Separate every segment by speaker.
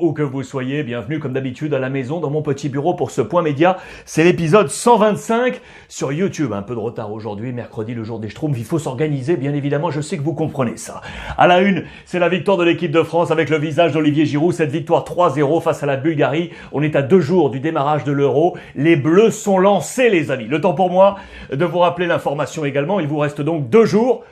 Speaker 1: Bonjour, où que vous soyez, bienvenue comme d'habitude à la maison dans mon petit bureau pour ce point média. C'est l'épisode 125 sur YouTube. Un peu de retard aujourd'hui, mercredi, le jour des Schtroumpfs. Il faut s'organiser, bien évidemment, je sais que vous comprenez ça. À la une, c'est la victoire de l'équipe de France avec le visage d'Olivier Giroud. Cette victoire 3-0 face à la Bulgarie. On est à 2 jours du démarrage de l'Euro. Les Bleus sont lancés, les amis. Le temps pour moi de vous rappeler l'information également. Il vous reste donc 2 jours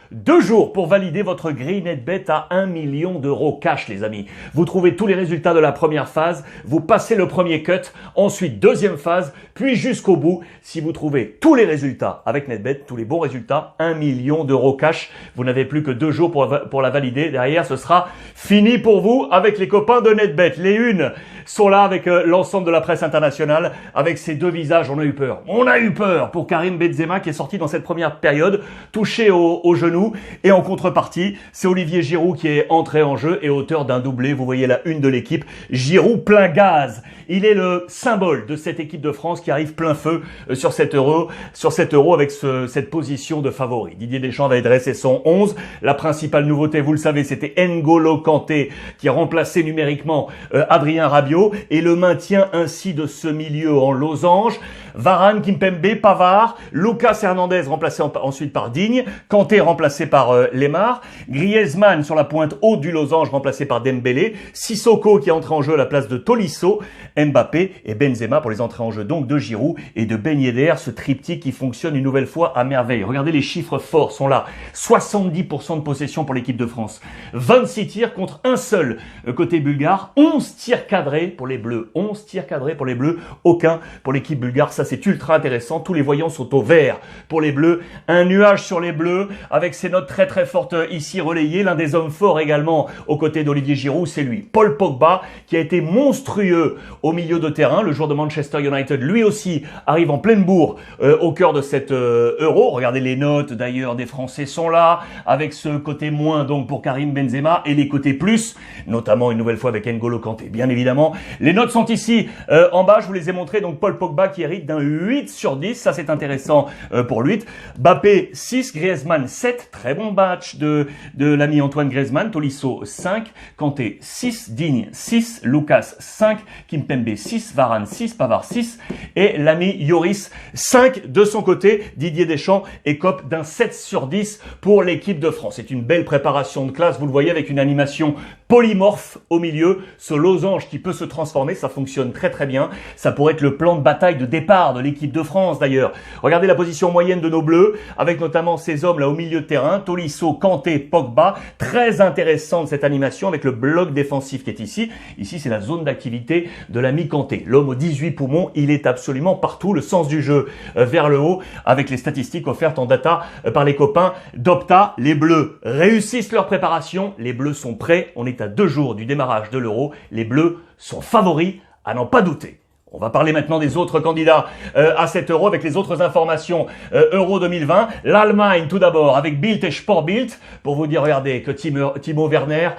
Speaker 1: pour valider votre grille NetBet à 1 million d'euros cash, les amis. Vous trouvez tous les résultats de la première phase, vous passez le premier cut, ensuite deuxième phase, puis jusqu'au bout. Si vous trouvez tous les résultats avec NetBet, tous les bons résultats, 1 million d'euros cash. Vous n'avez plus que 2 jours pour la valider. Derrière, ce sera fini pour vous avec les copains de NetBet. Les unes sont là avec l'ensemble de la presse internationale, avec ces deux visages. On a eu peur. On a eu peur pour Karim Benzema qui est sorti dans cette première période, touché au genou. Et en contrepartie, c'est Olivier Giroud qui est entré en jeu et auteur d'un doublé. Vous voyez la une de l'équipe. Giroud plein gaz. Il est le symbole de cette équipe de France qui arrive plein feu sur cet euro avec cette position de favori. Didier Deschamps va dresser son 11. La principale nouveauté, vous le savez, c'était N'Golo Kanté qui a remplacé numériquement Adrien Rabiot et le maintien ainsi de ce milieu en losange. Varane, Kimpembe, Pavard, Lucas Hernandez remplacé ensuite par Digne, Kanté remplacé par Lemar, Griezmann sur la pointe haute du losange remplacé par Dembélé, Sissoko qui est entré en jeu à la place de Tolisso, Mbappé et Benzema pour les entrées en jeu donc de Giroud et de Ben Yedder, ce triptyque qui fonctionne une nouvelle fois à merveille. Regardez les chiffres forts sont là, 70% de possession pour l'équipe de France, 26 tirs contre un seul côté bulgare, 11 tirs cadrés pour les Bleus, 11 tirs cadrés pour les Bleus, aucun pour l'équipe bulgare. Ça, c'est ultra intéressant. Tous les voyants sont au vert pour les Bleus. Un nuage sur les Bleus avec ses notes très très fortes ici relayées. L'un des hommes forts également aux côtés d'Olivier Giroud, c'est lui. Paul Pogba qui a été monstrueux au milieu de terrain. Le joueur de Manchester United, lui aussi, arrive en pleine bourre au cœur de cet euro. Regardez les notes d'ailleurs des Français sont là avec ce côté moins donc pour Karim Benzema et les côtés plus, notamment une nouvelle fois avec N'Golo Kanté. Bien évidemment, les notes sont ici en bas. Je vous les ai montrées. Donc Paul Pogba qui hérite d'un 8 sur 10, ça c'est intéressant pour lui. Mbappé 6, Griezmann 7, très bon match de l'ami Antoine Griezmann, Tolisso 5, Kanté 6, Digne 6, Lucas 5, Kimpembe 6, Varane 6, Pavard 6 et l'ami Lloris 5 de son côté. Didier Deschamps écope d'un 7 sur 10 pour l'équipe de France. C'est une belle préparation de classe, vous le voyez avec une animation polymorphe au milieu, ce losange qui peut se transformer, ça fonctionne très très bien. Ça pourrait être le plan de bataille de départ de l'équipe de France d'ailleurs. Regardez la position moyenne de nos Bleus, avec notamment ces hommes là au milieu de terrain, Tolisso, Kanté, Pogba. Très intéressante cette animation avec le bloc défensif qui est ici. Ici c'est la zone d'activité de l'ami Kanté. L'homme aux 18 poumons, il est absolument partout, le sens du jeu vers le haut, avec les statistiques offertes en data par les copains d'Opta. Les Bleus réussissent leur préparation, les Bleus sont prêts, on est à 2 jours du démarrage de l'Euro, les Bleus sont favoris à n'en pas douter. On va parler maintenant des autres candidats à cet euro avec les autres informations. Euro 2020, l'Allemagne tout d'abord avec Bild et Sportbild pour vous dire, regardez, que Timo Werner,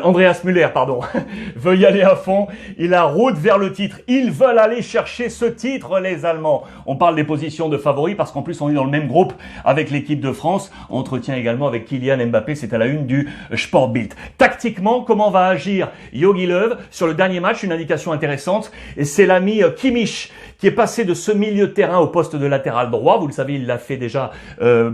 Speaker 1: Andreas Müller, pardon, veut y aller à fond. Il a route vers le titre. Ils veulent aller chercher ce titre, les Allemands. On parle des positions de favoris parce qu'en plus on est dans le même groupe avec l'équipe de France. Entretien également avec Kylian Mbappé, c'est à la une du Sportbild. Tactiquement, comment va agir Jogi Löw sur le dernier match? Une indication intéressante, et c'est l'ami Kimmich qui est passé de ce milieu de terrain au poste de latéral droit. Vous le savez, il l'a fait déjà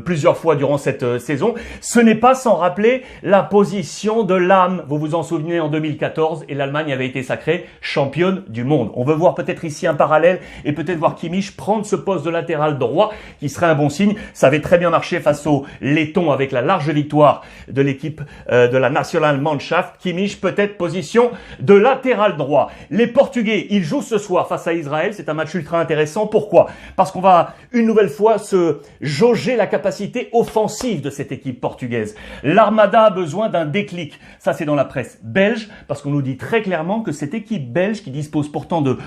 Speaker 1: plusieurs fois durant cette saison. Ce n'est pas sans rappeler la position de Lahm. Vous vous en souvenez en 2014 et l'Allemagne avait été sacrée championne du monde. On veut voir peut-être ici un parallèle et peut-être voir Kimmich prendre ce poste de latéral droit qui serait un bon signe. Ça avait très bien marché face aux Lettons avec la large victoire de l'équipe de la Nationalmannschaft. Kimmich peut-être position de latéral droit. Les Portugais, ils jouent ce soir face à Israël. C'est un match ultra intéressant. Pourquoi? Parce qu'on va une nouvelle fois se jauger la capacité offensive de cette équipe portugaise. L'Armada a besoin d'un déclic. Ça, c'est dans la presse belge, parce qu'on nous dit très clairement que cette équipe belge, qui dispose pourtant de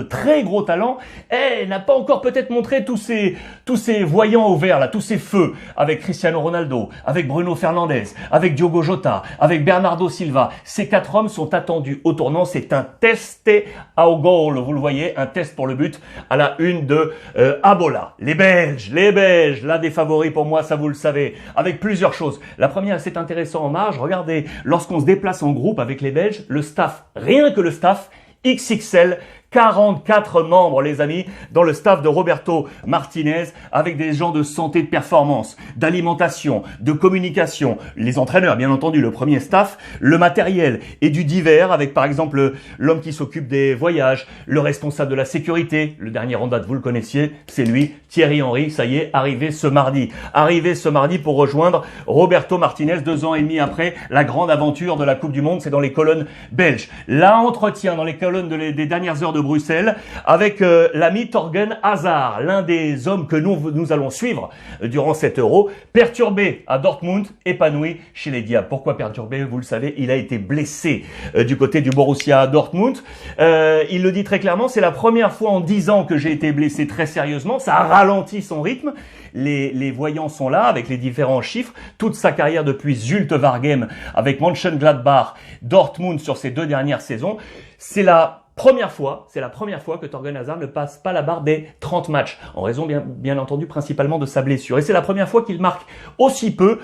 Speaker 1: très gros talents, n'a pas encore peut-être montré tous ces voyants au vert, là, tous ces feux, avec Cristiano Ronaldo, avec Bruno Fernandes, avec Diogo Jota, avec Bernardo Silva. Ces 4 hommes sont attendus au tournant. C'est un test ao gol, vous le voyez, un test pour le but à la une de Abola. Les Belges, l'un des favoris pour moi, ça vous le savez, avec plusieurs choses. La première, c'est intéressant en marge. Regardez, lorsqu'on se déplace en groupe avec les Belges, le staff, rien que le staff, XXL, 44 membres, les amis, dans le staff de Roberto Martinez, avec des gens de santé, de performance, d'alimentation, de communication, les entraîneurs, bien entendu, le premier staff, le matériel et du divers, avec par exemple l'homme qui s'occupe des voyages, le responsable de la sécurité, le dernier en date, vous le connaissiez, c'est lui, Thierry Henry, ça y est, arrivé ce mardi pour rejoindre Roberto Martinez 2 ans et demi après la grande aventure de la Coupe du Monde, c'est dans les colonnes belges. Là, entretien dans les colonnes des dernières heures de Bruxelles avec l'ami Thorgan Hazard, l'un des hommes que nous allons suivre durant cet Euro, perturbé à Dortmund, épanoui chez les Diables. Pourquoi perturbé? Vous le savez, il a été blessé du côté du Borussia Dortmund. Il le dit très clairement, c'est la première fois en 10 ans que j'ai été blessé très sérieusement. Ça a ralenti son rythme. Les voyants sont là avec les différents chiffres. Toute sa carrière depuis Zulte Waregem avec Mönchengladbach, Dortmund sur ces 2 dernières saisons. C'est la première fois que Thorgan Hazard ne passe pas la barre des 30 matchs, en raison bien entendu principalement de sa blessure. Et c'est la première fois qu'il marque aussi peu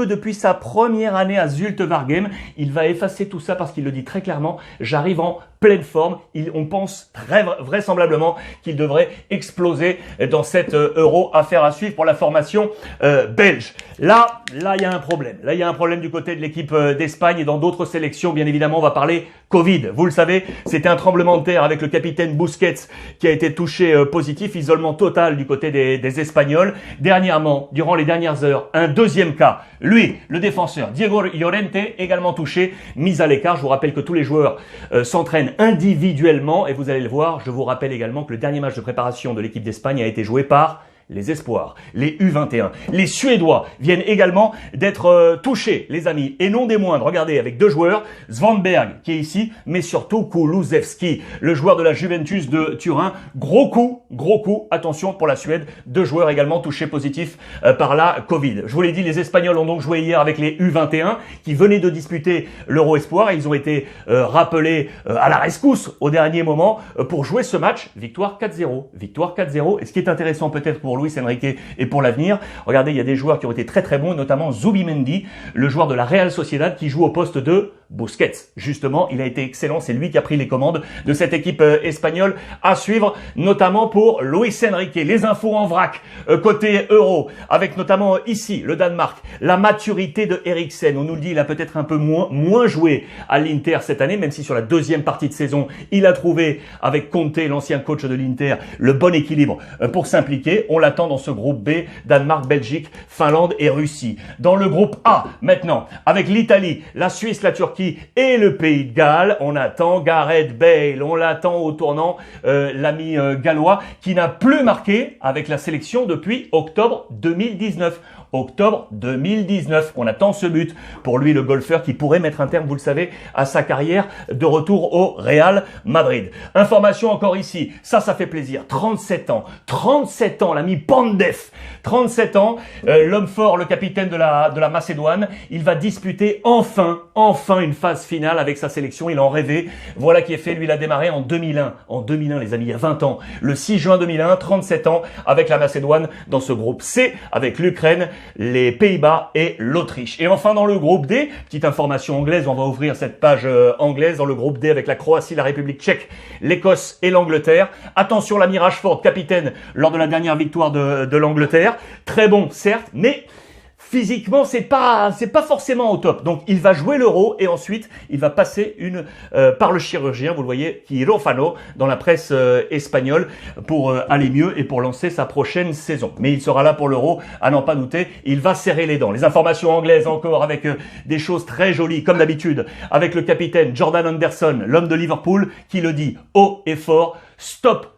Speaker 1: depuis sa première année à Zulte Waregem. Il va effacer tout ça parce qu'il le dit très clairement, j'arrive en pleine forme. On pense très vraisemblablement qu'il devrait exploser dans cet Euro. Affaire à suivre pour la formation belge. Là, il y a un problème. Là, il y a un problème du côté de l'équipe d'Espagne et dans d'autres sélections. Bien évidemment, on va parler Covid. Vous le savez, c'était un tremblement de terre avec le capitaine Busquets qui a été touché positif. Isolement total du côté des Espagnols. Dernièrement, durant les dernières heures, un deuxième cas. Lui, le défenseur Diego Llorente, également touché, mis à l'écart. Je vous rappelle que tous les joueurs s'entraînent individuellement et vous allez le voir. Je vous rappelle également que le dernier match de préparation de l'équipe d'Espagne a été joué par les espoirs, les U21. Les Suédois viennent également d'être touchés, les amis, et non des moindres. Regardez, avec 2 joueurs, Svanberg qui est ici, mais surtout Kulusevski, le joueur de la Juventus de Turin. Gros coup, attention pour la Suède. 2 joueurs également touchés positifs par la Covid. Je vous l'ai dit, les Espagnols ont donc joué hier avec les U21 qui venaient de disputer l'Euro Espoir. Ils ont été rappelés à la rescousse au dernier moment pour jouer ce match. Victoire 4-0. Et ce qui est intéressant peut-être pour Luis Enrique et pour l'avenir, regardez, il y a des joueurs qui ont été très très bons, notamment Zubimendi, le joueur de la Real Sociedad qui joue au poste de Busquets. Justement, il a été excellent, c'est lui qui a pris les commandes de cette équipe espagnole à suivre, notamment pour Luis Enrique. Les infos en vrac, côté Euro, avec notamment ici, le Danemark, la maturité de Eriksen. On nous le dit, il a peut-être un peu moins joué à l'Inter cette année, même si sur la deuxième partie de saison, il a trouvé, avec Conte, l'ancien coach de l'Inter, le bon équilibre pour s'impliquer. On l'attend dans ce groupe B, Danemark, Belgique, Finlande et Russie. Dans le groupe A, maintenant, avec l'Italie, la Suisse, la Turquie et le Pays de Galles, on attend Gareth Bale, on l'attend au tournant, l'ami gallois, qui n'a plus marqué avec la sélection depuis octobre 2019. On attend ce but pour lui, le golfeur, qui pourrait mettre un terme, vous le savez, à sa carrière de retour au Real Madrid. Information encore ici, ça fait plaisir. 37 ans, l'ami Pandev. 37 ans, l'homme fort, le capitaine de la Macédoine. Il va disputer enfin une phase finale avec sa sélection. Il en rêvait. Voilà qui est fait. Lui, il a démarré en 2001. En 2001, les amis, il y a 20 ans. Le 6 juin 2001, 37 ans, avec la Macédoine dans ce groupe C, avec l'Ukraine, les Pays-Bas et l'Autriche. Et enfin, dans le groupe D, petite information anglaise, on va ouvrir cette page anglaise dans le groupe D avec la Croatie, la République tchèque, l'Écosse et l'Angleterre. Attention, l'ami Rashford, capitaine lors de la dernière victoire de l'Angleterre. Très bon, certes, mais physiquement, c'est pas forcément au top. Donc, il va jouer l'Euro et ensuite, il va passer par le chirurgien, vous le voyez, quirófano, dans la presse espagnole, pour aller mieux et pour lancer sa prochaine saison. Mais il sera là pour l'Euro, à n'en pas douter. Il va serrer les dents. Les informations anglaises encore avec des choses très jolies, comme d'habitude, avec le capitaine Jordan Henderson, l'homme de Liverpool, qui le dit haut et fort, stop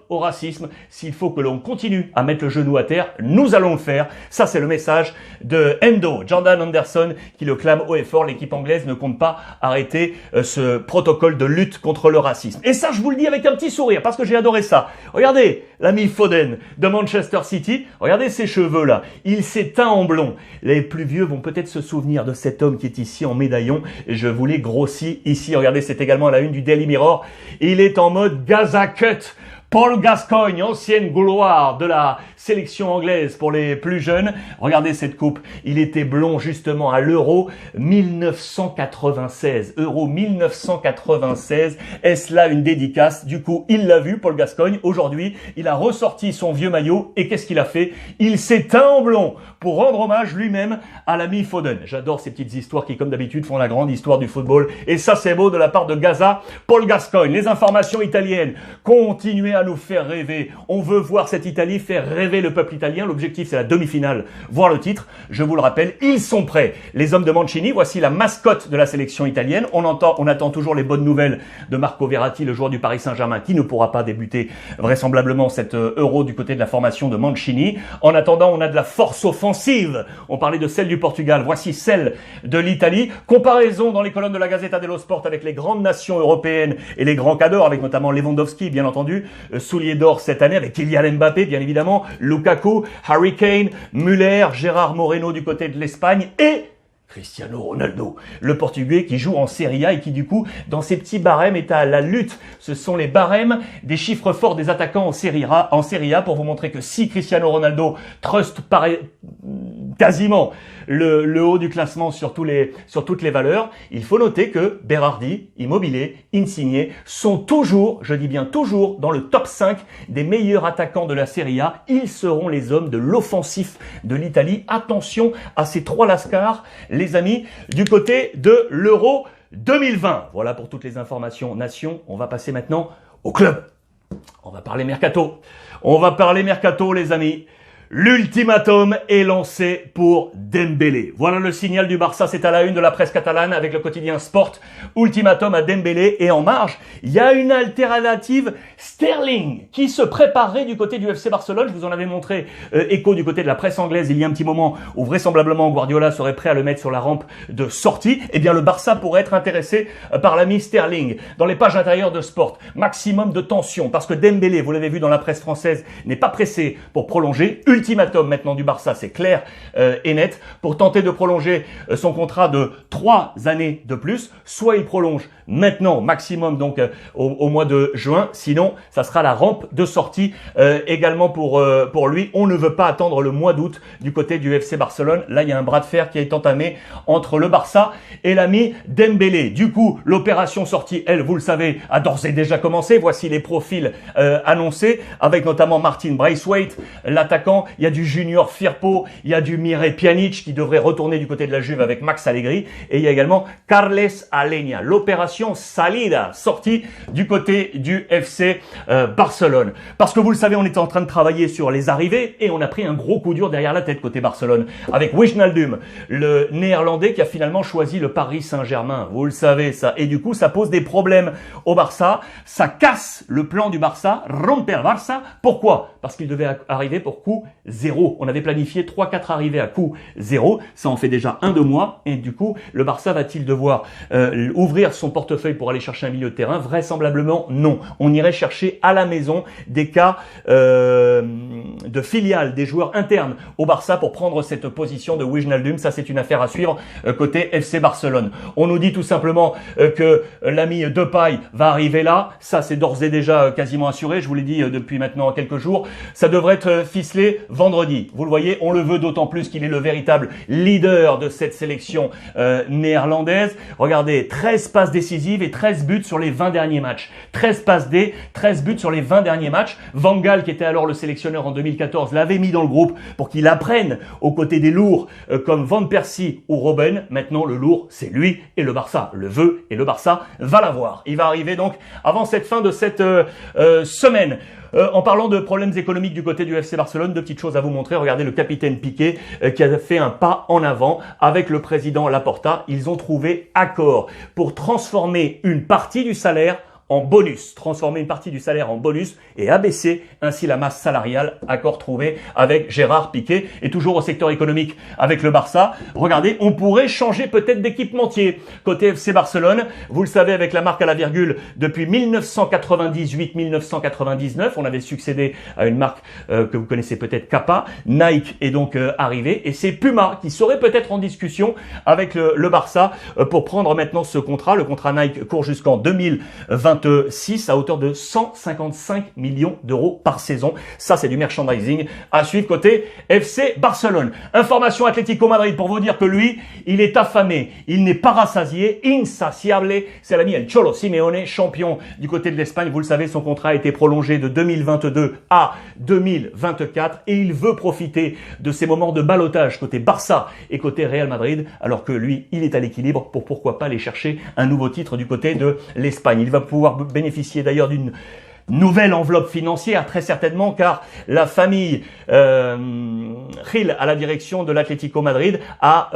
Speaker 1: au racisme. S'il faut que l'on continue à mettre le genou à terre, nous allons le faire. Ça, c'est le message de Jordan Henderson, qui le clame haut et fort. L'équipe anglaise ne compte pas arrêter ce protocole de lutte contre le racisme. Et ça, je vous le dis avec un petit sourire, parce que j'ai adoré ça. Regardez, l'ami Foden de Manchester City. Regardez ses cheveux là, il s'est teint en blond. Les plus vieux vont peut-être se souvenir de cet homme qui est ici en médaillon. Je vous l'ai grossi ici. Regardez, c'est également à la une du Daily Mirror. Il est en mode Gaza Cut. Paul Gascoigne, ancienne gloire de la sélection anglaise pour les plus jeunes. Regardez cette coupe. Il était blond justement à l'Euro 1996. Euro 1996. Est-ce là une dédicace? Du coup, il l'a vu, Paul Gascoigne. Aujourd'hui, il a ressorti son vieux maillot. Et qu'est-ce qu'il a fait? Il s'est teint en blond pour rendre hommage lui-même à l'ami Foden. J'adore ces petites histoires qui, comme d'habitude, font la grande histoire du football. Et ça, c'est beau de la part de Gaza, Paul Gascoigne. Les informations italiennes. Continuez à nous faire rêver. On veut voir cette Italie faire rêver le peuple italien. L'objectif, c'est la demi-finale, voire le titre. Je vous le rappelle, ils sont prêts. Les hommes de Mancini, voici la mascotte de la sélection italienne. On attend toujours les bonnes nouvelles de Marco Verratti, le joueur du Paris Saint-Germain, qui ne pourra pas débuter vraisemblablement cet Euro du côté de la formation de Mancini. En attendant, on a de la force offensive. On parlait de celle du Portugal. Voici celle de l'Italie. Comparaison dans les colonnes de la Gazzetta dello Sport avec les grandes nations européennes et les grands cadors, avec notamment Lewandowski, bien entendu, soulier d'or cette année avec Kylian Mbappé, bien évidemment, Lukaku, Harry Kane, Müller, Gérard Moreno du côté de l'Espagne et Cristiano Ronaldo, le Portugais qui joue en Serie A et qui du coup, dans ses petits barèmes, est à la lutte. Ce sont les barèmes des chiffres forts des attaquants en Serie A pour vous montrer que si Cristiano Ronaldo trust quasiment le haut du classement sur toutes les valeurs, il faut noter que Berardi, Immobile, Insigne sont toujours, je dis bien toujours, dans le top 5 des meilleurs attaquants de la Serie A. Ils seront les hommes de l'offensif de l'Italie. Attention à ces trois lascars, les amis, du côté de l'Euro 2020. Voilà pour toutes les informations nations. On va passer maintenant au club. On va parler mercato. On va parler mercato, les amis. L'ultimatum est lancé pour Dembélé. Voilà le signal du Barça, c'est à la une de la presse catalane avec le quotidien Sport. Ultimatum à Dembélé et en marge, il y a une alternative Sterling qui se préparerait du côté du FC Barcelone. Je vous en avais montré écho du côté de la presse anglaise il y a un petit moment où vraisemblablement Guardiola serait prêt à le mettre sur la rampe de sortie. Eh bien le Barça pourrait être intéressé par l'ami Sterling. Dans les pages intérieures de Sport, maximum de tension parce que Dembélé, vous l'avez vu dans la presse française, n'est pas pressé pour prolonger. Ultimatum maintenant du Barça, c'est clair et net, pour tenter de prolonger son contrat de 3 années de plus. Soit il prolonge maintenant, maximum donc au mois de juin, sinon ça sera la rampe de sortie également pour lui. On ne veut pas attendre le mois d'août du côté du FC Barcelone. Là, il y a un bras de fer qui est entamé entre le Barça et l'ami Dembélé. Du coup, l'opération sortie, elle, vous le savez, a d'ores et déjà commencé. Voici les profils annoncés, avec notamment Martin Braithwaite, l'attaquant. Il y a du Junior Firpo, il y a du Mire Pjanic qui devrait retourner du côté de la Juve avec Max Allegri. Et il y a également Carles Aleñá. L'opération Salida, sortie du côté du FC Barcelone. Parce que vous le savez, on était en train de travailler sur les arrivées et on a pris un gros coup dur derrière la tête côté Barcelone. Avec Wijnaldum, le néerlandais qui a finalement choisi le Paris Saint-Germain. Vous le savez ça. Et du coup, ça pose des problèmes au Barça. Ça casse le plan du Barça. Romper Barça. Pourquoi? Parce qu'il devait arriver pour coût 0. On avait planifié 3-4 arrivées à coût 0. Ça en fait déjà 1-2 mois. Et du coup, le Barça va-t-il devoir ouvrir son portefeuille pour aller chercher un milieu de terrain? Vraisemblablement non. On irait chercher à la maison des cas de filiales, des joueurs internes au Barça pour prendre cette position de Wijnaldum. Ça, c'est une affaire à suivre côté FC Barcelone. On nous dit tout simplement que l'ami Depay va arriver là. Ça, c'est d'ores et déjà quasiment assuré. Je vous l'ai dit depuis maintenant quelques jours. Ça devrait être ficelé vendredi. Vous le voyez, on le veut d'autant plus qu'il est le véritable leader de cette sélection néerlandaise. Regardez, 13 passes décisives et 13 buts sur les 20 derniers matchs. 13 passes D, 13 buts sur les 20 derniers matchs. Van Gaal, qui était alors le sélectionneur en 2014, l'avait mis dans le groupe pour qu'il apprenne aux côtés des lourds comme Van Persie ou Robben. Maintenant, le lourd, c'est lui et le Barça le veut et le Barça va l'avoir. Il va arriver donc avant cette fin de cette semaine. En parlant de problèmes économiques du côté du FC Barcelone, deux petites choses à vous montrer. Regardez le capitaine Piqué qui a fait un pas en avant avec le président Laporta. Ils ont trouvé accord pour transformer une partie du salaire en bonus, transformer une partie du salaire en bonus et abaisser ainsi la masse salariale, accord trouvé avec Gérard Piqué. Et toujours au secteur économique avec le Barça, regardez, on pourrait changer peut-être d'équipementier. Côté FC Barcelone, vous le savez, avec la marque à la virgule, depuis 1998-1999, on avait succédé à une marque que vous connaissez peut-être, Kappa. Nike est donc arrivé et c'est Puma qui serait peut-être en discussion avec le Barça pour prendre maintenant ce contrat. Le contrat Nike court jusqu'en 2026 à hauteur de 155 millions d'euros par saison. Ça, c'est du merchandising à suivre côté FC Barcelone. Information Atlético Madrid pour vous dire que lui, il est affamé, il n'est pas rassasié, insatiable. C'est l'ami El Cholo Simeone, champion du côté de l'Espagne. Vous le savez, son contrat a été prolongé de 2022 à 2024 et il veut profiter de ces moments de ballottage côté Barça et côté Real Madrid, alors que lui, il est à l'équilibre pour pourquoi pas aller chercher un nouveau titre du côté de l'Espagne. Il va pouvoir bénéficier d'ailleurs d'une nouvelle enveloppe financière, très certainement, car la famille Gil à la direction de l'Atlético Madrid a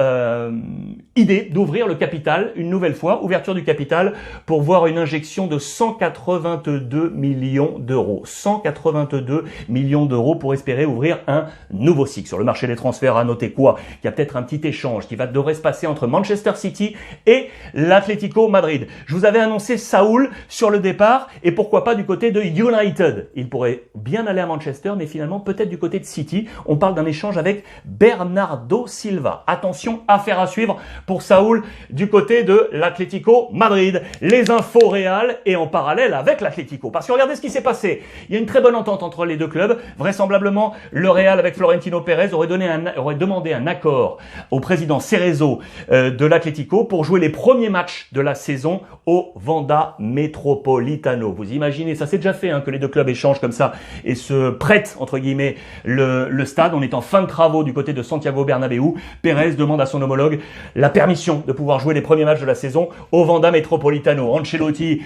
Speaker 1: idée d'ouvrir le capital une nouvelle fois, ouverture du capital pour voir une injection de 182 millions d'euros. 182 millions d'euros pour espérer ouvrir un nouveau cycle. Sur le marché des transferts, à noter quoi? Qu'il y a peut-être un petit échange qui devrait se passer entre Manchester City et l'Atlético Madrid. Je vous avais annoncé Saúl sur le départ et pourquoi pas du côté de United. Il pourrait bien aller à Manchester, mais finalement peut-être du côté de City. On parle d'un échange avec Bernardo Silva. Attention, affaire à suivre pour Saúl du côté de l'Atlético Madrid. Les infos réelles et en parallèle avec l'Atlético. Parce que regardez ce qui s'est passé. Il y a une très bonne entente entre les deux clubs. Vraisemblablement, le Real avec Florentino Pérez aurait demandé un accord au président Cerezo de l'Atlético pour jouer les premiers matchs de la saison au Wanda Metropolitano. Vous imaginez, ça c'est déjà fait que les deux clubs échangent comme ça et se prêtent entre guillemets le stade. On est en fin de travaux du côté de Santiago Bernabéu. Pérez demande à son homologue la permission de pouvoir jouer les premiers matchs de la saison au Wanda Metropolitano. Ancelotti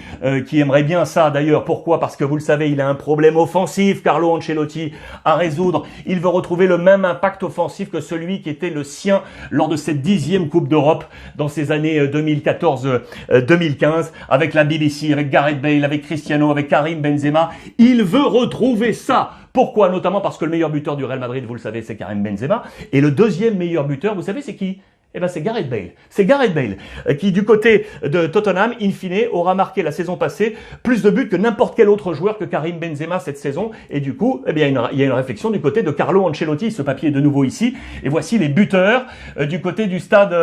Speaker 1: qui aimerait bien ça d'ailleurs. Pourquoi? Parce que vous le savez, il a un problème offensif, Carlo Ancelotti, à résoudre. Il veut retrouver le même impact offensif que celui qui était le sien lors de cette 10e Coupe d'Europe dans ces années 2014-2015 avec la BBC, avec Gareth Bale, avec Cristiano, avec Karim Benzema. Il veut retrouver ça. Pourquoi? Notamment parce que le meilleur buteur du Real Madrid, vous le savez, c'est Karim Benzema. Et le deuxième meilleur buteur, vous savez, c'est qui? Eh ben, c'est Gareth Bale. C'est Gareth Bale qui, du côté de Tottenham, in fine, aura marqué la saison passée plus de buts que n'importe quel autre joueur que Karim Benzema cette saison. Et du coup, eh bien, il y a une réflexion du côté de Carlo Ancelotti. Ce papier est de nouveau ici. Et voici les buteurs du côté du stade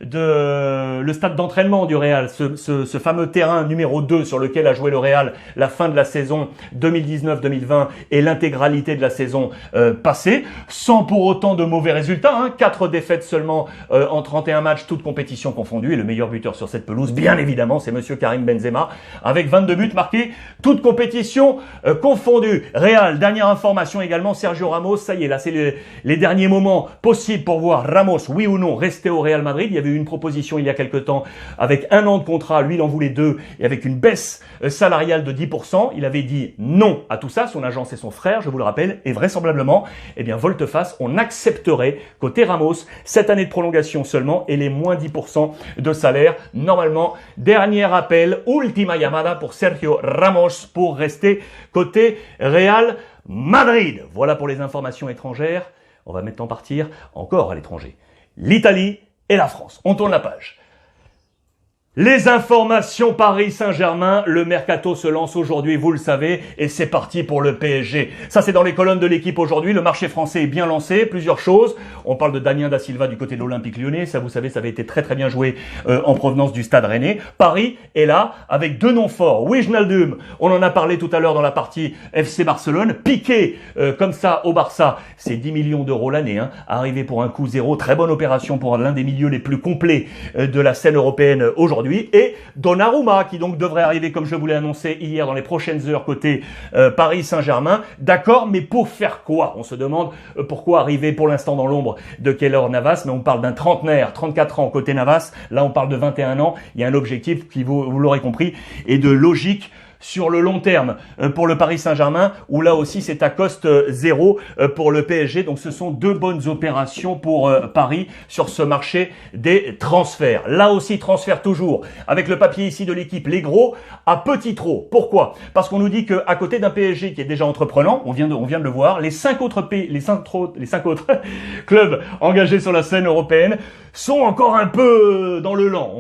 Speaker 1: le stade d'entraînement du Real, ce fameux terrain numéro 2 sur lequel a joué le Real la fin de la saison 2019-2020 et l'intégralité de la saison passée, sans pour autant de mauvais résultats. 4 défaites seulement en 31 matchs, toutes compétitions confondues. Et le meilleur buteur sur cette pelouse, bien évidemment, c'est monsieur Karim Benzema, avec 22 buts marqués, toutes compétitions confondues. Real, dernière information également, Sergio Ramos, ça y est, là c'est les derniers moments possibles pour voir Ramos, oui ou non, rester au Real Madrid. Il y avait eu une proposition il y a quelque temps avec 1 an de contrat, lui il en voulait 2, et avec une baisse salariale de 10%. Il avait dit non à tout ça, son agent c'est son frère, je vous le rappelle, et vraisemblablement, eh bien volte-face, on accepterait côté Ramos cette année de prolongation seulement et les moins 10% de salaire. Normalement, dernier appel, ultima llamada pour Sergio Ramos pour rester côté Real Madrid. Voilà pour les informations étrangères. On va maintenant partir encore à l'étranger. L'Italie et la France. On tourne la page. Les informations Paris Saint-Germain, le mercato se lance aujourd'hui, vous le savez, et c'est parti pour le PSG. Ça, c'est dans les colonnes de l'équipe aujourd'hui. Le marché français est bien lancé, plusieurs choses. On parle de Damien Da Silva du côté de l'Olympique Lyonnais. Ça, vous savez, ça avait été très très bien joué en provenance du Stade Rennais. Paris est là avec 2 noms forts. Wijnaldum, on en a parlé tout à l'heure dans la partie FC Barcelone. Piqué, comme ça, au Barça, c'est 10 millions d'euros l'année. Arrivé pour un coût zéro, très bonne opération pour l'un des milieux les plus complets de la scène européenne aujourd'hui. Et Donnarumma qui donc devrait arriver comme je vous l'ai annoncé hier dans les prochaines heures côté Paris Saint-Germain. D'accord, mais pour faire quoi? On se demande pourquoi arriver pour l'instant dans l'ombre de Keylor Navas, mais on parle d'un trentenaire, 34 ans côté Navas. Là on parle de 21 ans. Il y a un objectif qui, vous l'aurez compris, est de logique sur le long terme pour le Paris Saint-Germain, où là aussi c'est à coste zéro pour le PSG. Donc ce sont deux bonnes opérations pour Paris sur ce marché des transferts. Là aussi, transfert toujours, avec le papier ici de l'équipe, les gros à petit trot. Pourquoi? Parce qu'on nous dit qu'à côté d'un PSG qui est déjà entreprenant, on vient de le voir, les cinq autres clubs engagés sur la scène européenne sont encore un peu dans le lent.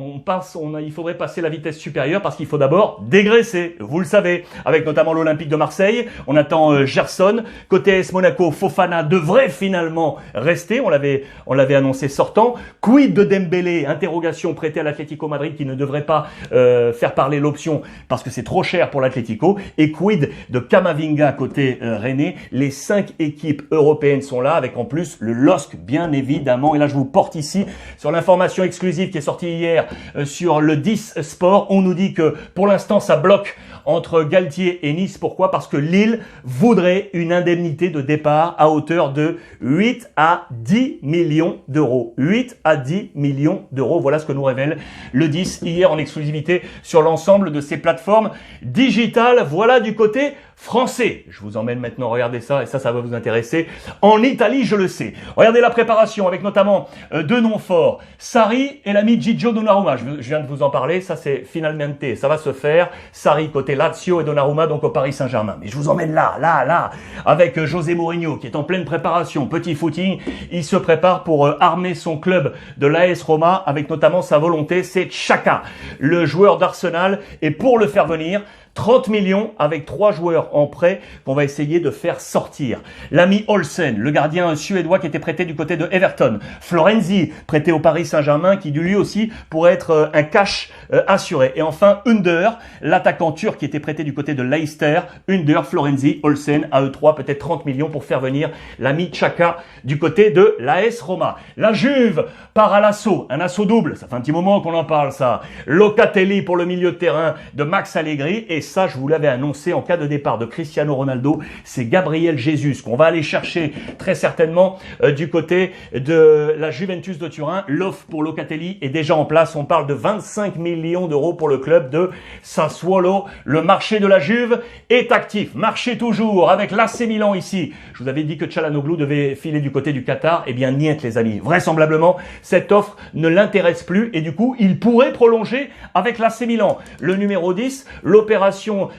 Speaker 1: Il faudrait passer la vitesse supérieure parce qu'il faut d'abord dégraisser, vous le savez, avec notamment l'Olympique de Marseille. On attend Gerson. Côté AS Monaco, Fofana devrait finalement rester. On l'avait annoncé sortant. Quid de Dembélé? Interrogation prêtée à l'Atlético Madrid qui ne devrait pas faire parler l'option parce que c'est trop cher pour l'Atlético. Et quid de Camavinga côté Rennais? Les 5 équipes européennes sont là avec en plus le LOSC bien évidemment. Et là je vous porte ici sur l'information exclusive qui est sortie hier sur le 10 Sport. On nous dit que pour l'instant ça bloque entre Galtier et Nice. Pourquoi? Parce que Lille voudrait une indemnité de départ à hauteur de 8 à 10 millions d'euros. 8 à 10 millions d'euros. Voilà ce que nous révèle le 10 hier en exclusivité sur l'ensemble de ces plateformes digitales. Voilà du côté français. Je vous emmène maintenant regarder ça et ça va vous intéresser. En Italie, je le sais. Regardez la préparation avec notamment deux noms forts. Sarri et l'ami Gigio Donnarumma. Je viens de vous en parler. Ça, c'est finalmente. Ça va se faire. Sarri côté Lazio et Donnarumma donc au Paris Saint-Germain. Mais je vous emmène là, avec José Mourinho qui est en pleine préparation. Petit footing. Il se prépare pour armer son club de l'AS Roma avec notamment sa volonté. C'est Xhaka, le joueur d'Arsenal. Et pour le faire venir, 30 millions avec 3 joueurs en prêt qu'on va essayer de faire sortir. L'ami Olsen, le gardien suédois qui était prêté du côté de Everton. Florenzi, prêté au Paris Saint-Germain, qui lui aussi pourrait être un cash assuré. Et enfin, Under, l'attaquant turc qui était prêté du côté de Leicester. Under, Florenzi, Olsen, à eux 3, peut-être 30 millions pour faire venir l'ami Xhaka du côté de l'AS Roma. La Juve part à l'assaut, un assaut double. Ça fait un petit moment qu'on en parle, ça. Locatelli pour le milieu de terrain de Max Allegri. Et ça, je vous l'avais annoncé en cas de départ de Cristiano Ronaldo, c'est Gabriel Jesus qu'on va aller chercher très certainement du côté de la Juventus de Turin. L'offre pour Locatelli est déjà en place. On parle de 25 millions d'euros pour le club de Sassuolo. Le marché de la Juve est actif. Marché toujours avec l'AC Milan ici. Je vous avais dit que Çalhanoğlu devait filer du côté du Qatar. Eh bien, niet les amis. Vraisemblablement, cette offre ne l'intéresse plus et du coup, il pourrait prolonger avec l'AC Milan. Le numéro 10, l'opération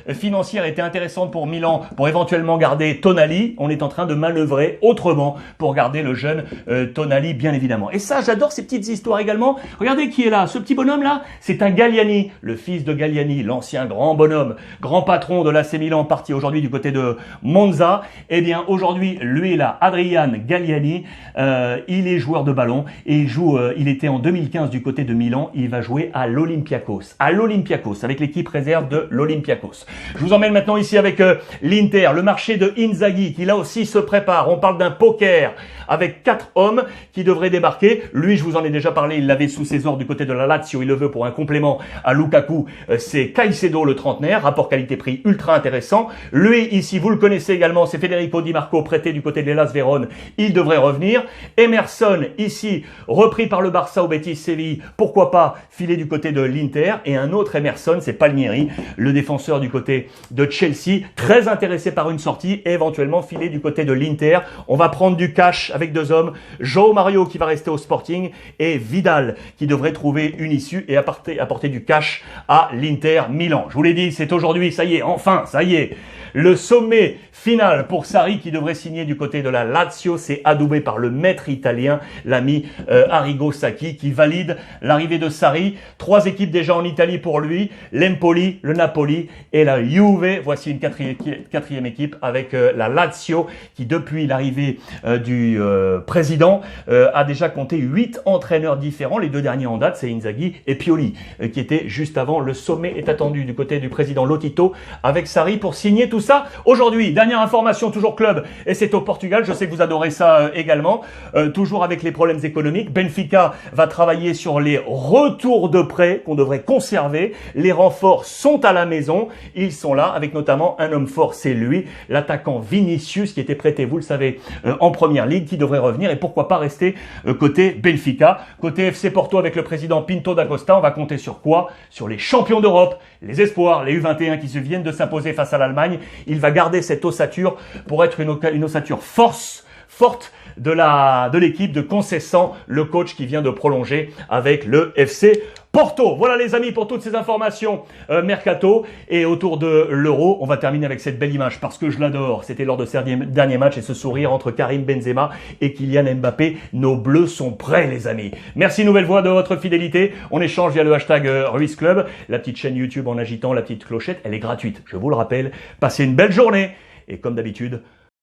Speaker 1: financière était intéressante pour Milan pour éventuellement garder Tonali. On est en train de manœuvrer autrement pour garder le jeune Tonali bien évidemment. Et ça, j'adore ces petites histoires également. Regardez qui est là. Ce petit bonhomme là, c'est un Galliani, le fils de Galliani, l'ancien grand bonhomme, grand patron de l'AC Milan, parti aujourd'hui du côté de Monza. Eh bien aujourd'hui, lui est là, Adrian Galliani. Il est joueur de ballon et il était en 2015 du côté de Milan. Il va jouer à l'Olympiakos. Avec l'équipe réserve de l'Olympiakos. Je vous emmène maintenant ici avec l'Inter, le marché de Inzaghi qui là aussi se prépare. On parle d'un poker avec 4 hommes qui devraient débarquer. Lui, je vous en ai déjà parlé, il l'avait sous ses ordres du côté de la Lazio. Il le veut pour un complément à Lukaku. C'est Caicedo, le trentenaire, rapport qualité-prix ultra intéressant. Lui, ici, vous le connaissez également, c'est Federico Di Marco, prêté du côté de l'Hellas Vérone. Il devrait revenir. Emerson, ici, repris par le Barça au Betis Séville. Pourquoi pas filer du côté de l'Inter. Et un autre Emerson, c'est Palmieri, le défenseur du côté de Chelsea, très intéressé par une sortie et éventuellement filer du côté de l'Inter. On va prendre du cash avec 2 hommes, João Mario qui va rester au Sporting et Vidal qui devrait trouver une issue et apporter du cash à l'Inter Milan. Je vous l'ai dit, c'est aujourd'hui, ça y est, enfin, ça y est. Le sommet final pour Sarri qui devrait signer du côté de la Lazio, c'est adoubé par le maître italien, l'ami Arrigo Sacchi qui valide l'arrivée de Sarri. 3 équipes déjà en Italie pour lui, l'Empoli, le Napoli et la Juve. Voici une quatrième équipe avec la Lazio qui depuis l'arrivée du président a déjà compté 8 entraîneurs différents. Les 2 derniers en date, c'est Inzaghi et Pioli qui étaient juste avant. Le sommet est attendu du côté du président Lotito avec Sarri pour signer tout ça aujourd'hui. Dernière information, toujours club, et c'est au Portugal. Je sais que vous adorez ça également. Toujours avec les problèmes économiques, Benfica va travailler sur les retours de prêts qu'on devrait conserver. Les renforts sont à la maison. saison. Ils sont là avec notamment un homme fort, c'est lui, l'attaquant Vinicius qui était prêté, vous le savez, en première ligue, qui devrait revenir et pourquoi pas rester côté Benfica. Côté FC Porto avec le président Pinto da Costa, on va compter sur quoi? Sur les champions d'Europe, les espoirs, les U21 qui se viennent de s'imposer face à l'Allemagne. Il va garder cette ossature pour être une ossature forte de l'équipe de Conceição, le coach qui vient de prolonger avec le FC Porto. Voilà les amis pour toutes ces informations mercato et autour de l'Euro. On va terminer avec cette belle image parce que je l'adore. C'était lors de ce dernier match et ce sourire entre Karim Benzema et Kylian Mbappé. Nos bleus sont prêts les amis. Merci une nouvelle fois de votre fidélité. On échange via le hashtag Ruiz Club. La petite chaîne YouTube en agitant la petite clochette, elle est gratuite. Je vous le rappelle. Passez une belle journée et comme d'habitude,